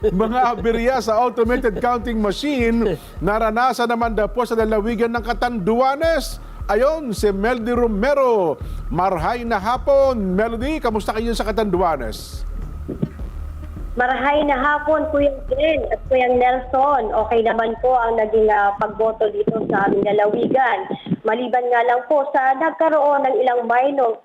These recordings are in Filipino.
Mga aberya sa automated counting machine, naranasan naman daw po sa lalawigan ng Catanduanes. Ayon si Melody Romero. Marhay na hapon. Melody, kamusta kayo sa Catanduanes? Marahay na hapon, Kuya Jen at Kuya Nelson. Okay naman po ang naging pagboto dito sa aming lalawigan. Maliban nga lang po sa nagkaroon ng ilang minor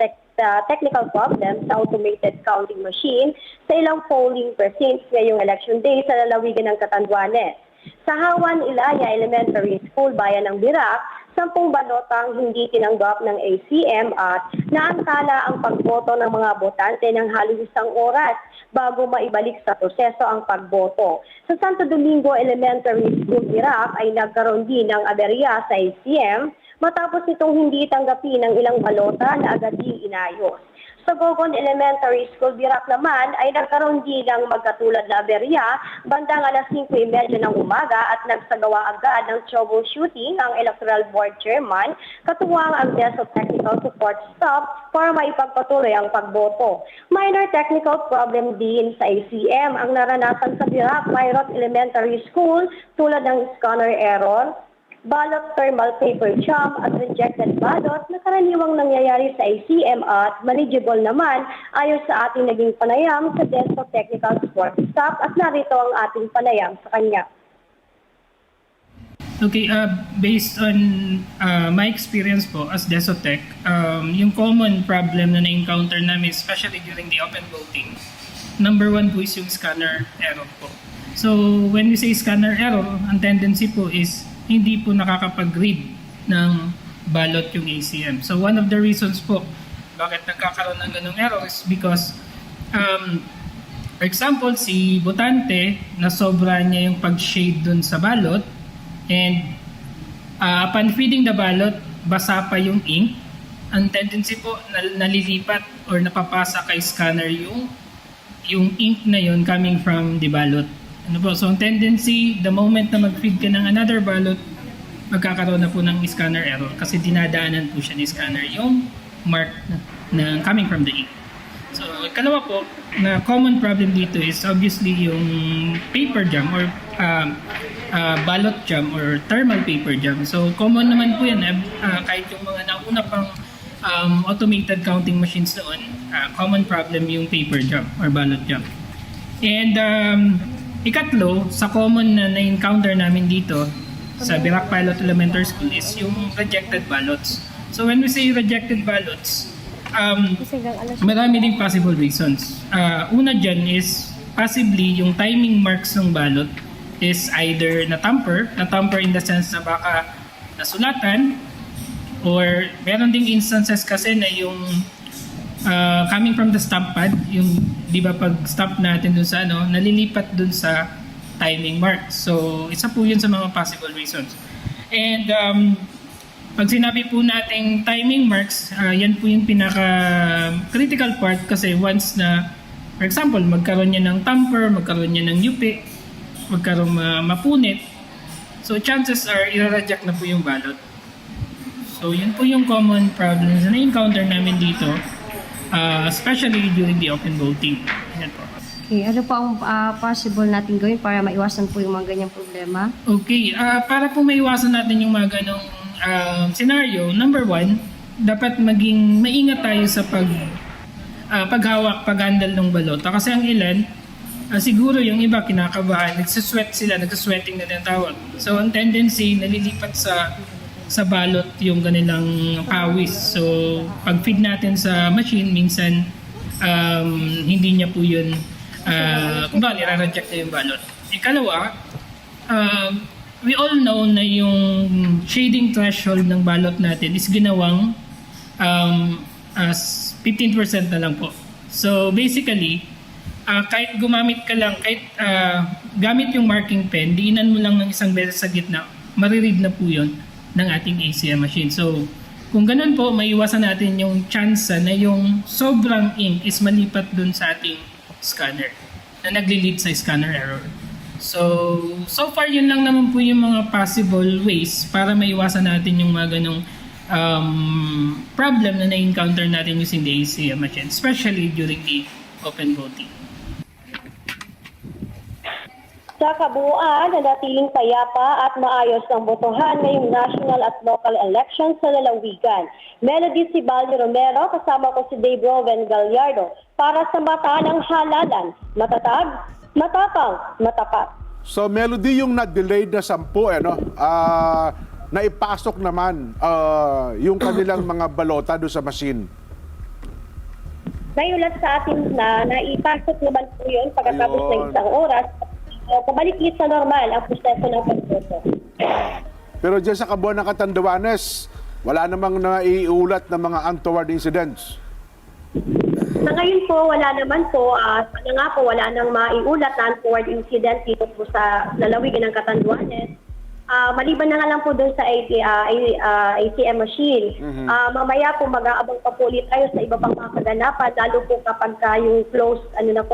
technical problems sa automated counting machine sa ilang polling precincts ngayong election day sa lalawigan ng Catanduanes. Sa Hawan Ilaya Elementary School, Bayan ng Birak, 10 balotang hindi tinanggap ng ACM at naantala ang pagboto ng mga botante ng halos isang oras bago maibalik sa proseso ang pagboto. Sa Santo Domingo Elementary School, Birak ay nagkaroon din ng aberya sa ACM matapos itong hindi tanggapin ng ilang balota na agad din inayos. Sa Gogon Elementary School, Birak naman ay nagkaroon din ng magkatulad na aberya bandang alas 5:30 ng umaga at nagsagawa agad ng troubleshooting ang Electoral Board Chairman katuwang ang DESO Technical Support Staff para maipagpatuloy ang pagboto. Minor technical problem din sa ACM ang naranasan sa Birak Mayrot Elementary School tulad ng scanner error, ballot thermal paper jam at rejected ballot na karaniwang nangyayari sa ACM at manageable naman ayon sa ating naging panayam sa DESO Technical Support Staff at narito ang ating panayam sa kanya. Okay, based on my experience po as DESOTech, yung common problem na na-encounter namin, especially during the open voting, number one po is yung scanner error po. So when we say scanner error, ang tendency po is hindi po nakakapag-read ng ballot yung ACM. So one of the reasons po bakit nagkakaroon ng ganung error is because for example, si botante na sobra niya yung pag-shade dun sa ballot and upon feeding the ballot, basa pa yung ink. Ang tendency po nalilipat or napapasa kay scanner yung ink na yun coming from the ballot. Ano po? So, ang tendency, the moment na mag-feed ka ng another ballot, magkakaroon na po ng scanner error kasi dinadaanan po siya ni scanner yung mark na coming from the ink. So, ikalawa po, na common problem dito is obviously yung paper jam or ballot jam or thermal paper jam. So, common naman po yan. Kahit yung mga nauna pang automated counting machines noon, common problem yung paper jam or ballot jam. And ikatlo, sa common na na-encounter namin dito sa Birak Pilot Elementary School is yung rejected ballots. So when we say rejected ballots, marami ding possible reasons. Una dyan is possibly yung timing marks ng ballot is either na-tamper in the sense na baka nasulatan, or meron ding instances kasi na yung coming from the stamp pad, yung di ba pag stamp natin dun sa nalilipat dun sa timing mark. So isa po yun sa mga possible reasons. And pag sinabi po nating timing marks, yan po yung pinaka critical part kasi once na, for example, magkaroon niya ng tamper, magkaroon niya ng yupi, magkaroon mapunit, so chances are i-reject na po yung ballot. So yun po yung common problems na na-encounter namin dito, especially during the open voting. Yan po. Okay, ano po ang possible natin gawin para maiwasan po yung mga ganyang problema? Okay, para po maiwasan natin yung mga ganong scenario, number one, dapat maging maingat tayo sa paghawak, pag-handle ng balota. Kasi ang ilan, siguro yung iba kinakabahan, nagsasweating na tinatawag. So ang tendency, nalilipat sa balot yung kanilang pawis. So pag feed natin sa machine, minsan hindi niya po yun kumbaga nire-reject na yung balot. Ikalawa, we all know na yung shading threshold ng balot natin is ginawang as 15% na lang po. So basically, kahit gumamit ka lang, kahit gamit yung marking pen, diinan mo lang ng isang beses sa gitna, mariread na po yun ng ating ACM machine. So kung ganun po, maiwasan natin yung chance na yung sobrang ink is malipat dun sa ating scanner na nagli-lead sa scanner error. So far yun lang naman po yung mga possible ways para maiwasan natin yung mga ganong problem na na-encounter natin using the ACM machine, especially during the open voting. Sa kabuuan, nanatiling payapa at maayos ang botohan ngayong national at local elections sa lalawigan. Melody Sibaldi Romero, kasama ko si Dave Roven Gallardo, para sa mata ng halalan. Matatag, matapang, matapat. So Melody, yung na-delayed na 10, naipasok naman yung kanilang mga balota doon sa machine. Naiulat sa atin na naipasok naman po yun pagkatapos Ayun. ng isang oras. Pabalik-lit sa normal ang proseso ng pagboto. Pero dyan sa kabuuan ng Catanduanes, wala namang naiulat na mga untoward incidents. Sa ngayon po, wala naman po, sana nga po, wala nang maiulat na untoward incident dito po sa lalawigan ng Catanduanes. Maliban na nga lang po doon sa ATM machine. Mamaya po mag-aabang pa po ulit tayo sa iba pang mga kaganapan, lalo po kapag yung closed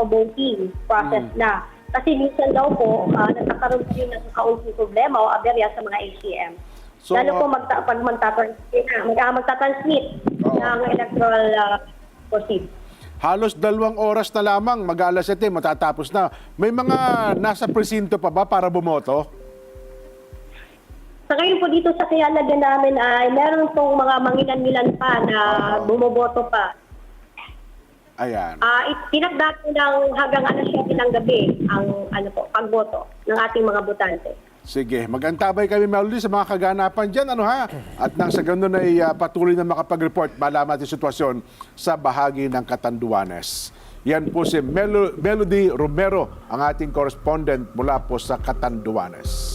voting process na. Kasi minsan daw po, nagkakaroon po yun ng kaunting problema o aberya sa mga ATM. So, Lalo po pag magtatransmit ng electoral proceed. halos 2 oras na lamang, mag-alas 7, matatapos na. May mga nasa presinto pa ba para bumoto? Sa ngayon po dito sa Kayalagan namin ay meron pong mga mangilan-ngilan pa na bumoboto pa. Ayan. Tinagda po ng hanggang 7 ng gabi ang pagboto ng ating mga botante. Sige, mag-antabay kami, Melody, sa mga kaganapan dyan, At nang sa ganun ay patuloy na makapag-report, malaman ang sitwasyon sa bahagi ng Catanduanes. Yan po si Melody Romero, ang ating correspondent mula po sa Catanduanes.